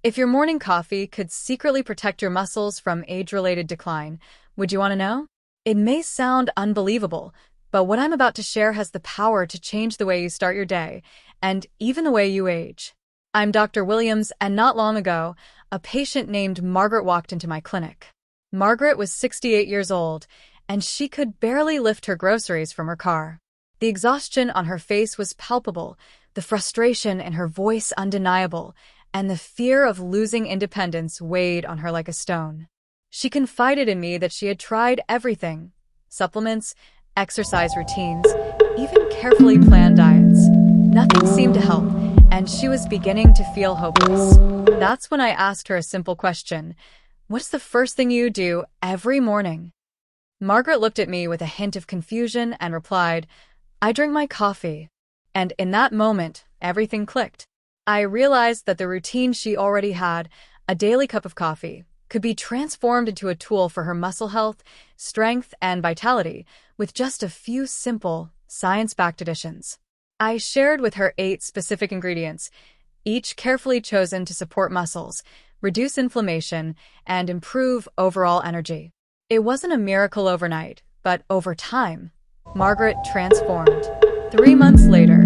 If your morning coffee could secretly protect your muscles from age-related decline, would you want to know? It may sound unbelievable, but what I'm about to share has the power to change the way you start your day, and even the way you age. I'm Dr. Williams, and not long ago, a patient named Margaret walked into my clinic. Margaret was 68 years old, and she could barely lift her groceries from her car. The exhaustion on her face was palpable, the frustration in her voice undeniable, and the fear of losing independence weighed on her like a stone. She confided in me that she had tried everything: supplements, exercise routines, even carefully planned diets. Nothing seemed to help, and she was beginning to feel hopeless. That's when I asked her a simple question: what's the first thing you do every morning? Margaret looked at me with a hint of confusion and replied, "I drink my coffee." And in that moment, everything clicked. I realized that the routine she already had, a daily cup of coffee, could be transformed into a tool for her muscle health, strength, and vitality with just a few simple, science-backed additions. I shared with her 8 specific ingredients, each carefully chosen to support muscles, reduce inflammation, and improve overall energy. It wasn't a miracle overnight, but over time, Margaret transformed. 3 months later,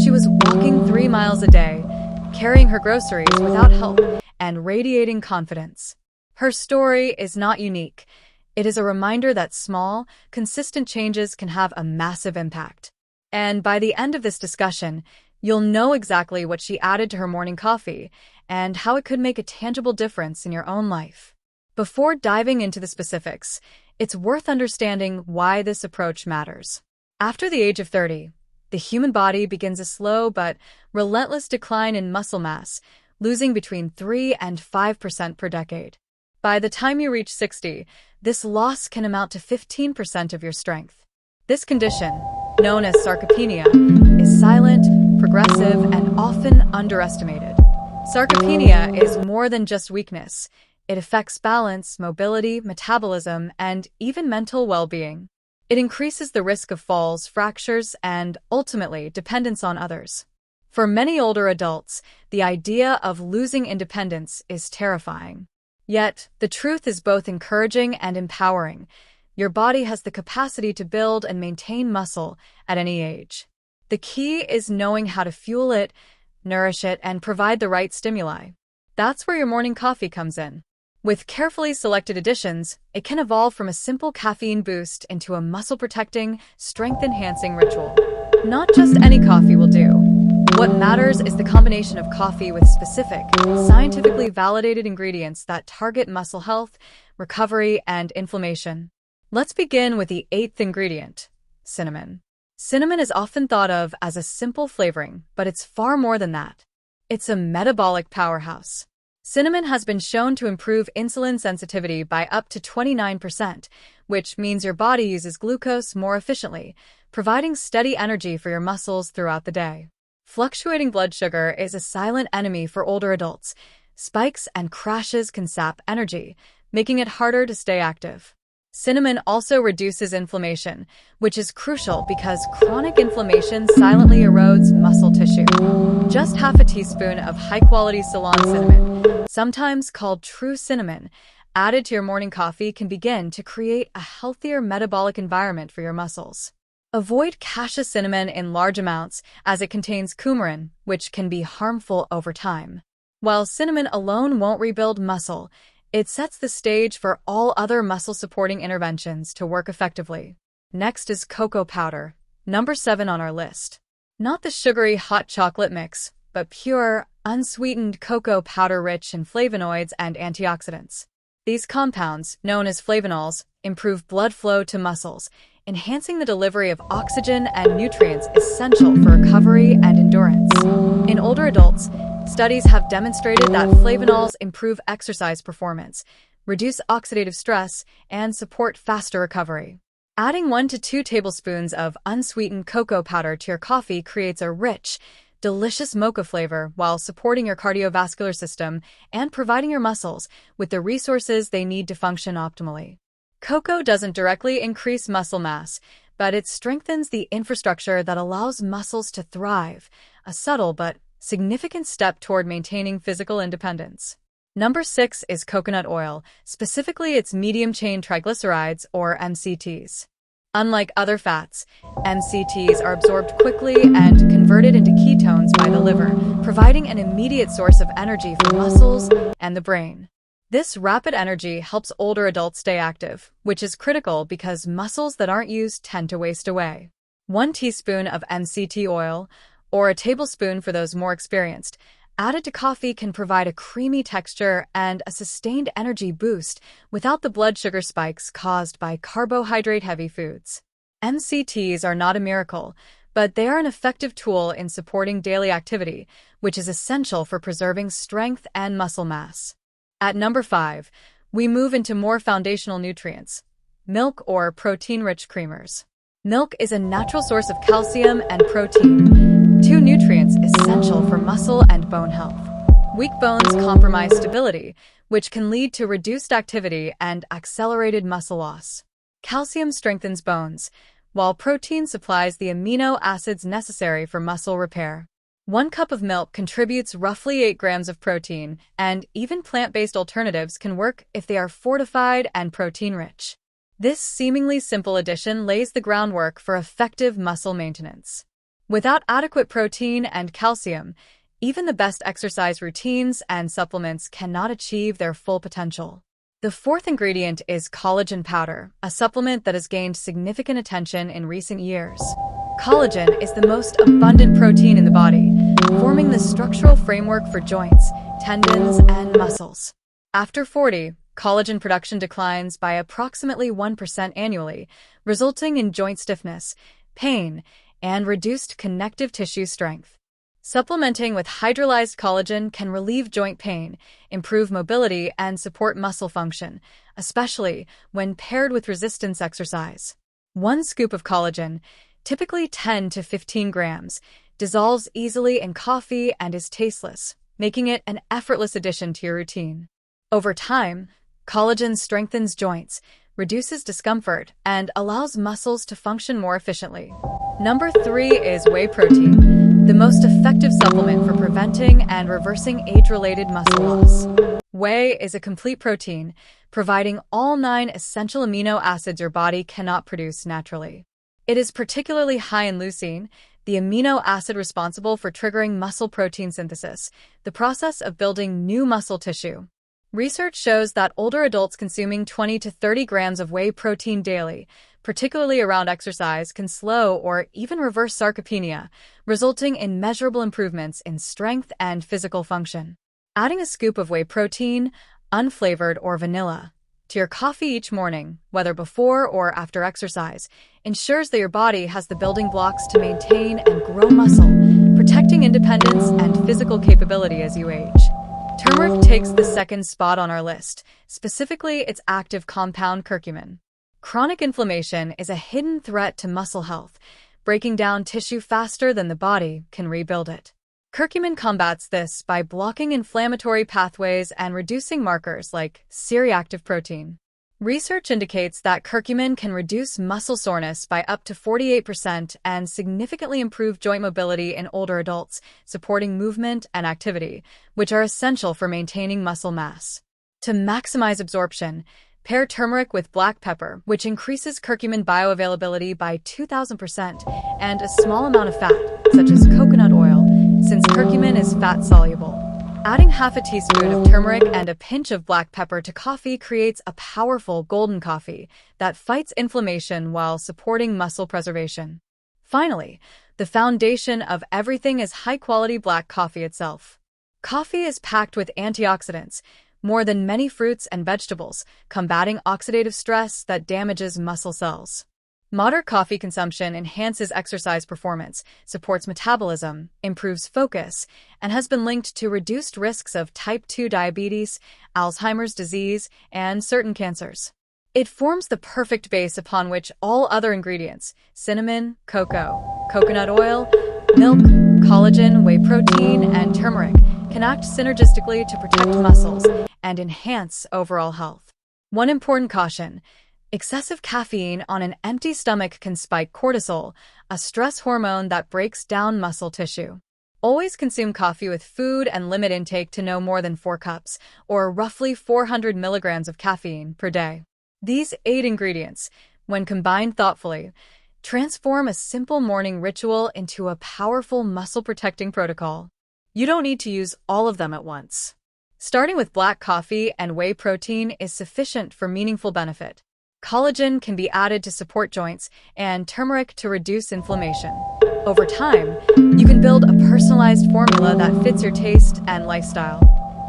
she was walking 3 miles a day, carrying her groceries without help, and radiating confidence. Her story is not unique. It is a reminder that small, consistent changes can have a massive impact. And by the end of this discussion, you'll know exactly what she added to her morning coffee and how it could make a tangible difference in your own life. Before diving into the specifics, it's worth understanding why this approach matters. After the age of 30, the human body begins a slow but relentless decline in muscle mass, losing between 3 and 5% per decade. By the time you reach 60, this loss can amount to 15% of your strength. This condition, known as sarcopenia, is silent, progressive, and often underestimated. Sarcopenia is more than just weakness. It affects balance, mobility, metabolism, and even mental well-being. It increases the risk of falls, fractures, and, ultimately, dependence on others. For many older adults, the idea of losing independence is terrifying. Yet, the truth is both encouraging and empowering. Your body has the capacity to build and maintain muscle at any age. The key is knowing how to fuel it, nourish it, and provide the right stimuli. That's where your morning coffee comes in. With carefully selected additions, it can evolve from a simple caffeine boost into a muscle-protecting, strength-enhancing ritual. Not just any coffee will do. What matters is the combination of coffee with specific, scientifically validated ingredients that target muscle health, recovery, and inflammation. Let's begin with the 8th ingredient: cinnamon. Cinnamon is often thought of as a simple flavoring, but it's far more than that. It's a metabolic powerhouse. Cinnamon has been shown to improve insulin sensitivity by up to 29%, which means your body uses glucose more efficiently, providing steady energy for your muscles throughout the day. Fluctuating blood sugar is a silent enemy for older adults. Spikes and crashes can sap energy, making it harder to stay active. Cinnamon also reduces inflammation, which is crucial because chronic inflammation silently erodes muscle tissue. Just half a teaspoon of high-quality Ceylon cinnamon, sometimes called true cinnamon, added to your morning coffee can begin to create a healthier metabolic environment for your muscles. Avoid cassia cinnamon in large amounts as it contains coumarin, which can be harmful over time. While cinnamon alone won't rebuild muscle, it sets the stage for all other muscle-supporting interventions to work effectively. Next is cocoa powder, number 7 on our list. Not the sugary hot chocolate mix, but pure, unsweetened cocoa powder rich in flavonoids and antioxidants. These compounds, known as flavonols, improve blood flow to muscles, enhancing the delivery of oxygen and nutrients essential for recovery and endurance. In older adults, studies have demonstrated that flavonols improve exercise performance, reduce oxidative stress, and support faster recovery. Adding 1 to 2 tablespoons of unsweetened cocoa powder to your coffee creates a rich, delicious mocha flavor while supporting your cardiovascular system and providing your muscles with the resources they need to function optimally. Cocoa doesn't directly increase muscle mass, but it strengthens the infrastructure that allows muscles to thrive, a subtle but significant step toward maintaining physical independence. Number 6 is coconut oil, specifically its medium-chain triglycerides, or MCTs. Unlike other fats, MCTs are absorbed quickly and converted into ketones by the liver, providing an immediate source of energy for muscles and the brain. This rapid energy helps older adults stay active, which is critical because muscles that aren't used tend to waste away. 1 teaspoon of MCT oil, or a tablespoon for those more experienced, added to coffee can provide a creamy texture and a sustained energy boost without the blood sugar spikes caused by carbohydrate-heavy foods. MCTs are not a miracle, but they are an effective tool in supporting daily activity, which is essential for preserving strength and muscle mass. At number 5, we move into more foundational nutrients: milk or protein-rich creamers. Milk is a natural source of calcium and protein, 2 nutrients essential for muscle and bone health. Weak bones compromise stability, which can lead to reduced activity and accelerated muscle loss. Calcium strengthens bones, while protein supplies the amino acids necessary for muscle repair. 1 cup of milk contributes roughly 8 grams of protein, and even plant-based alternatives can work if they are fortified and protein-rich. This seemingly simple addition lays the groundwork for effective muscle maintenance. Without adequate protein and calcium, even the best exercise routines and supplements cannot achieve their full potential. The 4th ingredient is collagen powder, a supplement that has gained significant attention in recent years. Collagen is the most abundant protein in the body, forming the structural framework for joints, tendons, and muscles. After 40, collagen production declines by approximately 1% annually, resulting in joint stiffness, pain, and reduced connective tissue strength. Supplementing with hydrolyzed collagen can relieve joint pain, improve mobility, and support muscle function, especially when paired with resistance exercise. 1 scoop of collagen, typically 10 to 15 grams, dissolves easily in coffee and is tasteless, making it an effortless addition to your routine. Over time, collagen strengthens joints, reduces discomfort, and allows muscles to function more efficiently. Number 3 is whey protein, the most effective supplement for preventing and reversing age-related muscle loss. Whey is a complete protein, providing all 9 essential amino acids your body cannot produce naturally. It is particularly high in leucine, the amino acid responsible for triggering muscle protein synthesis, the process of building new muscle tissue. Research shows that older adults consuming 20 to 30 grams of whey protein daily, particularly around exercise, can slow or even reverse sarcopenia, resulting in measurable improvements in strength and physical function. Adding a scoop of whey protein, unflavored or vanilla, to your coffee each morning, whether before or after exercise, ensures that your body has the building blocks to maintain and grow muscle, protecting independence and physical capability as you age. Turmeric takes the 2nd spot on our list, specifically its active compound curcumin. Chronic inflammation is a hidden threat to muscle health, breaking down tissue faster than the body can rebuild it. Curcumin combats this by blocking inflammatory pathways and reducing markers like C-reactive protein. Research indicates that curcumin can reduce muscle soreness by up to 48% and significantly improve joint mobility in older adults, supporting movement and activity, which are essential for maintaining muscle mass. To maximize absorption, pair turmeric with black pepper, which increases curcumin bioavailability by 2,000%, and a small amount of fat, such as coconut oil, since curcumin is fat-soluble. Adding half a teaspoon of turmeric and a pinch of black pepper to coffee creates a powerful golden coffee that fights inflammation while supporting muscle preservation. Finally, the foundation of everything is high-quality black coffee itself. Coffee is packed with antioxidants, more than many fruits and vegetables, combating oxidative stress that damages muscle cells. Moderate coffee consumption enhances exercise performance, supports metabolism, improves focus, and has been linked to reduced risks of type 2 diabetes, Alzheimer's disease, and certain cancers. It forms the perfect base upon which all other ingredients, cinnamon, cocoa, coconut oil, milk, collagen, whey protein, and turmeric, can act synergistically to protect muscles and enhance overall health. One important caution: excessive caffeine on an empty stomach can spike cortisol, a stress hormone that breaks down muscle tissue. Always consume coffee with food and limit intake to no more than 4 cups, or roughly 400 milligrams of caffeine per day. These 8 ingredients, when combined thoughtfully, transform a simple morning ritual into a powerful muscle-protecting protocol. You don't need to use all of them at once. Starting with black coffee and whey protein is sufficient for meaningful benefit. Collagen can be added to support joints, and turmeric to reduce inflammation. Over time, you can build a personalized formula that fits your taste and lifestyle.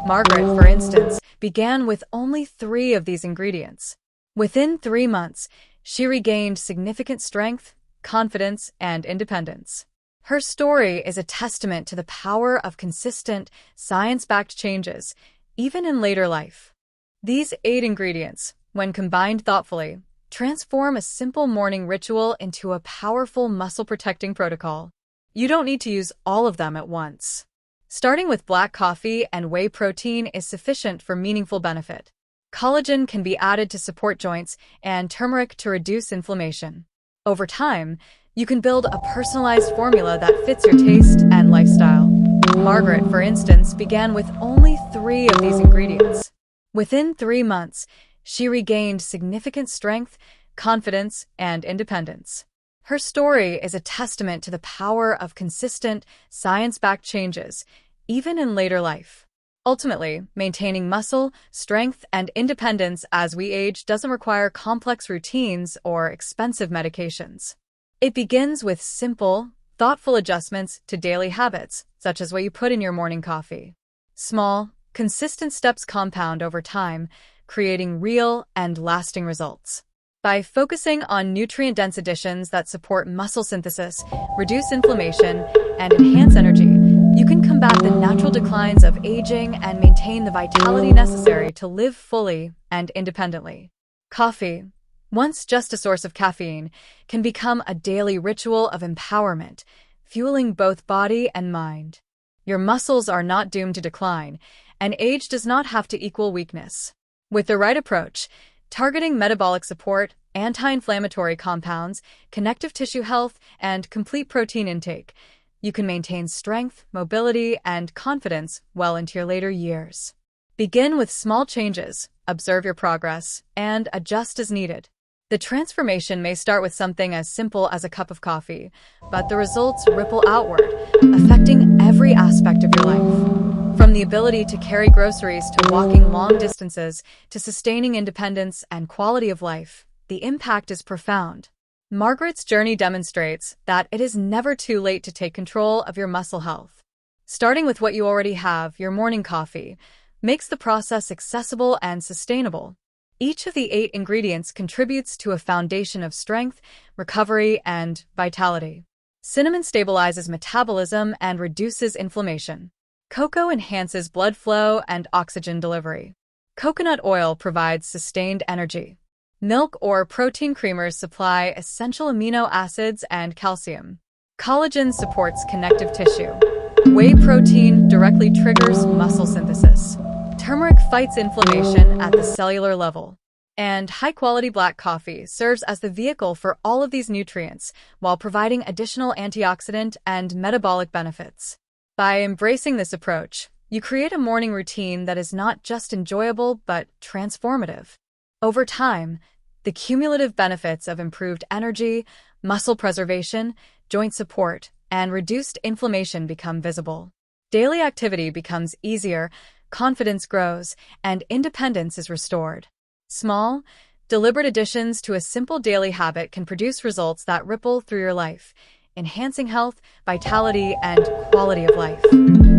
Margaret, for instance, began with only 3 of these ingredients. Within 3 months, she regained significant strength, confidence, and independence. Her story is a testament to the power of consistent, science-backed changes, even in later life. These 8 ingredients, when combined thoughtfully, transform a simple morning ritual into a powerful muscle-protecting protocol. You don't need to use all of them at once. Starting with black coffee and whey protein is sufficient for meaningful benefit. Collagen can be added to support joints, and turmeric to reduce inflammation. Over time, you can build a personalized formula that fits your taste and lifestyle. Margaret, for instance, began with only 3 of these ingredients. Within 3 months, she regained significant strength, confidence, and independence. Her story is a testament to the power of consistent, science-backed changes, even in later life. Ultimately, maintaining muscle, strength, and independence as we age doesn't require complex routines or expensive medications. It begins with simple, thoughtful adjustments to daily habits, such as what you put in your morning coffee. Small, consistent steps compound over time, creating real and lasting results. By focusing on nutrient-dense additions that support muscle synthesis, reduce inflammation, and enhance energy, you can combat the natural declines of aging and maintain the vitality necessary to live fully and independently. Coffee, once just a source of caffeine, can become a daily ritual of empowerment, fueling both body and mind. Your muscles are not doomed to decline, and age does not have to equal weakness. With the right approach, targeting metabolic support, anti-inflammatory compounds, connective tissue health, and complete protein intake, you can maintain strength, mobility, and confidence well into your later years. Begin with small changes, observe your progress, and adjust as needed. The transformation may start with something as simple as a cup of coffee, but the results ripple outward, affecting every aspect of your life. From the ability to carry groceries to walking long distances to sustaining independence and quality of life, the impact is profound. Margaret's journey demonstrates that it is never too late to take control of your muscle health. Starting with what you already have, your morning coffee, makes the process accessible and sustainable. Each of the 8 ingredients contributes to a foundation of strength, recovery, and vitality. Cinnamon stabilizes metabolism and reduces inflammation. Cocoa enhances blood flow and oxygen delivery. Coconut oil provides sustained energy. Milk or protein creamers supply essential amino acids and calcium. Collagen supports connective tissue. Whey protein directly triggers muscle synthesis. Turmeric fights inflammation at the cellular level. And high-quality black coffee serves as the vehicle for all of these nutrients while providing additional antioxidant and metabolic benefits. By embracing this approach, you create a morning routine that is not just enjoyable but transformative. Over time, the cumulative benefits of improved energy, muscle preservation, joint support, and reduced inflammation become visible. Daily activity becomes easier, confidence grows, and independence is restored. Small, deliberate additions to a simple daily habit can produce results that ripple through your life, enhancing health, vitality, and quality of life.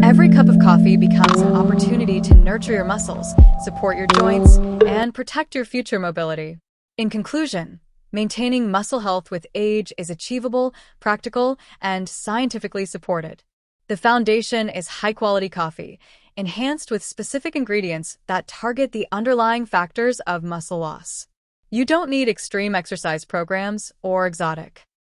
Every cup of coffee becomes an opportunity to nurture your muscles, support your joints, and protect your future mobility. In conclusion, maintaining muscle health with age is achievable, practical, and scientifically supported. The foundation is high-quality coffee, enhanced with specific ingredients that target the underlying factors of muscle loss. You don't need extreme exercise programs or exotic